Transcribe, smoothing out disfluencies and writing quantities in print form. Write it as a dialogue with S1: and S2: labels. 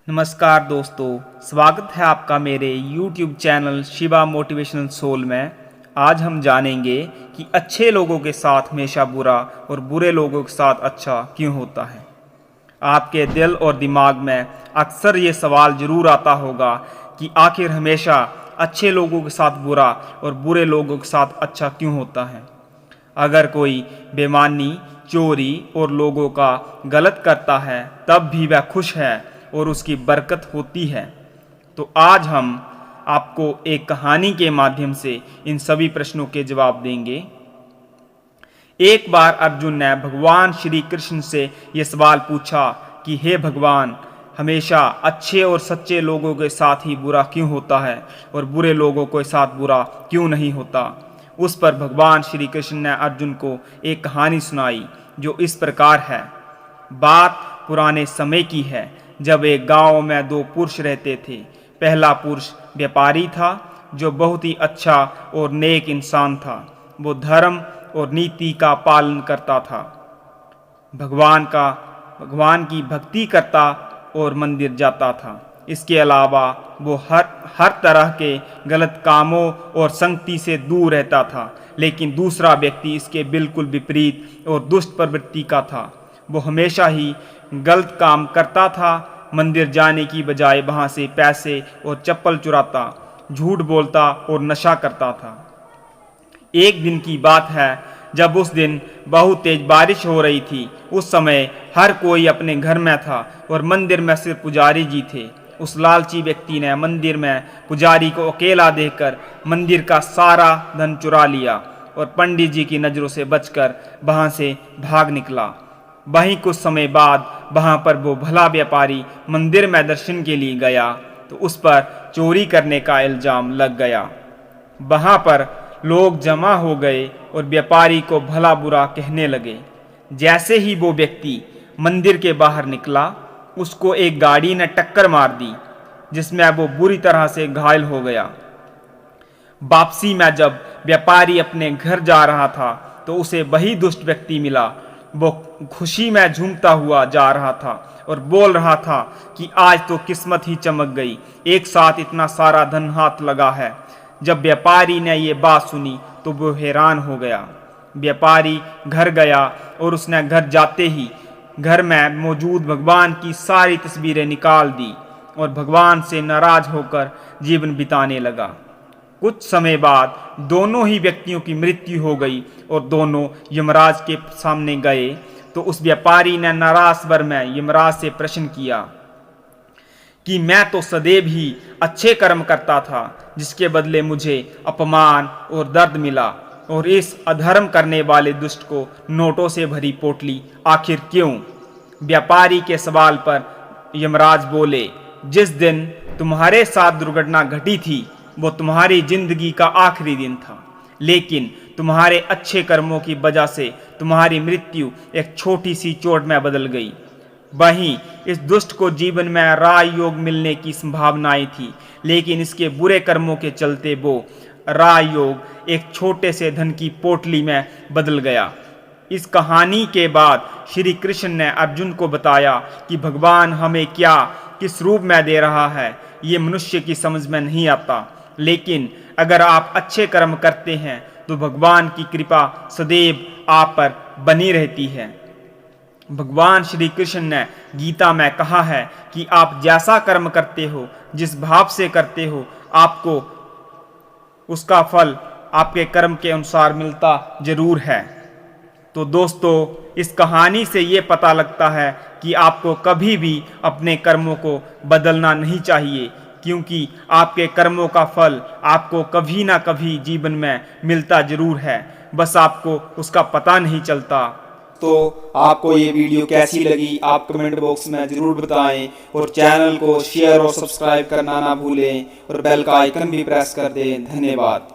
S1: नमस्कार दोस्तों, स्वागत है आपका मेरे YouTube channel Shiva motivational soul में। आज हम जानेंगे कि अच्छे लोगों के साथ हमेशा बुरा और बुरे लोगों के साथ अच्छा क्यों होता है। आपके दिल और दिमाग में अक्सर ये सवाल ज़रूर आता होगा कि आखिर हमेशा अच्छे लोगों के साथ बुरा और बुरे लोगों के साथ अच्छा क्यों होता है। अगर कोई बेईमानी, चोरी और लोगों का गलत करता है तब भी वह खुश है और उसकी बरकत होती है। तो आज हम आपको एक कहानी के माध्यम से इन सभी प्रश्नों के जवाब देंगे। एक बार अर्जुन ने भगवान श्री कृष्ण से यह सवाल पूछा कि हे भगवान, हमेशा अच्छे और सच्चे लोगों के साथ ही बुरा क्यों होता है और बुरे लोगों के साथ बुरा क्यों नहीं होता। उस पर भगवान श्री कृष्ण ने अर्जुन को एक कहानी सुनाई जो इस प्रकार है। बात पुराने समय की है, जब एक गांव में दो पुरुष रहते थे। पहला पुरुष व्यापारी था जो बहुत ही अच्छा और नेक इंसान था। वो धर्म और नीति का पालन करता था, भगवान की भक्ति करता और मंदिर जाता था। इसके अलावा वो हर तरह के गलत कामों और संगति से दूर रहता था। लेकिन दूसरा व्यक्ति इसके बिल्कुल विपरीत और दुष्ट प्रवृत्ति का था। वो हमेशा ही गलत काम करता था। मंदिर जाने की बजाय वहाँ से पैसे और चप्पल चुराता, झूठ बोलता और नशा करता था। एक दिन की बात है जब उस दिन बहुत तेज बारिश हो रही थी। उस समय हर कोई अपने घर में था और मंदिर में सिर्फ पुजारी जी थे। उस लालची व्यक्ति ने मंदिर में पुजारी को अकेला देखकर मंदिर का सारा धन चुरा लिया और पंडित जी की नज़रों से बचकर वहाँ से भाग निकला। वहीं कुछ समय बाद वहाँ पर वो भला व्यापारी मंदिर में दर्शन के लिए गया तो उस पर चोरी करने का इल्ज़ाम लग गया। वहाँ पर लोग जमा हो गए और व्यापारी को भला बुरा कहने लगे। जैसे ही वो व्यक्ति मंदिर के बाहर निकला, उसको एक गाड़ी ने टक्कर मार दी जिसमें वो बुरी तरह से घायल हो गया। वापसी में जब व्यापारी अपने घर जा रहा था तो उसे वही दुष्ट व्यक्ति मिला। वो खुशी में झूमता हुआ जा रहा था और बोल रहा था कि आज तो किस्मत ही चमक गई, एक साथ इतना सारा धन हाथ लगा है। जब व्यापारी ने ये बात सुनी तो वो हैरान हो गया। व्यापारी घर गया और उसने घर जाते ही घर में मौजूद भगवान की सारी तस्वीरें निकाल दी और भगवान से नाराज होकर जीवन बिताने लगा। कुछ समय बाद दोनों ही व्यक्तियों की मृत्यु हो गई और दोनों यमराज के सामने गए तो उस व्यापारी ने नाराज स्वर में यमराज से प्रश्न किया कि मैं तो सदैव ही अच्छे कर्म करता था, जिसके बदले मुझे अपमान और दर्द मिला, और इस अधर्म करने वाले दुष्ट को नोटों से भरी पोटली आखिर क्यों। व्यापारी के सवाल पर यमराज बोले, जिस दिन तुम्हारे साथ दुर्घटना घटी थी वो तुम्हारी जिंदगी का आखिरी दिन था, लेकिन तुम्हारे अच्छे कर्मों की वजह से तुम्हारी मृत्यु एक छोटी सी चोट में बदल गई। वहीं इस दुष्ट को जीवन में राजयोग मिलने की संभावनाएं थी, लेकिन इसके बुरे कर्मों के चलते वो राजयोग एक छोटे से धन की पोटली में बदल गया। इस कहानी के बाद श्री कृष्ण ने अर्जुन को बताया कि भगवान हमें क्या किस रूप में दे रहा है ये मनुष्य की समझ में नहीं आता, लेकिन अगर आप अच्छे कर्म करते हैं तो भगवान की कृपा सदैव आप पर बनी रहती है। भगवान श्री कृष्ण ने गीता में कहा है कि आप जैसा कर्म करते हो, जिस भाव से करते हो, आपको उसका फल आपके कर्म के अनुसार मिलता जरूर है। तो दोस्तों, इस कहानी से ये पता लगता है कि आपको कभी भी अपने कर्मों को बदलना नहीं चाहिए, क्योंकि आपके कर्मों का फल आपको कभी ना कभी जीवन में मिलता जरूर है, बस आपको उसका पता नहीं चलता।
S2: तो आपको ये वीडियो कैसी लगी आप कमेंट बॉक्स में ज़रूर बताएं और चैनल को शेयर और सब्सक्राइब करना ना भूलें और बेल का आइकन भी प्रेस कर दें। धन्यवाद।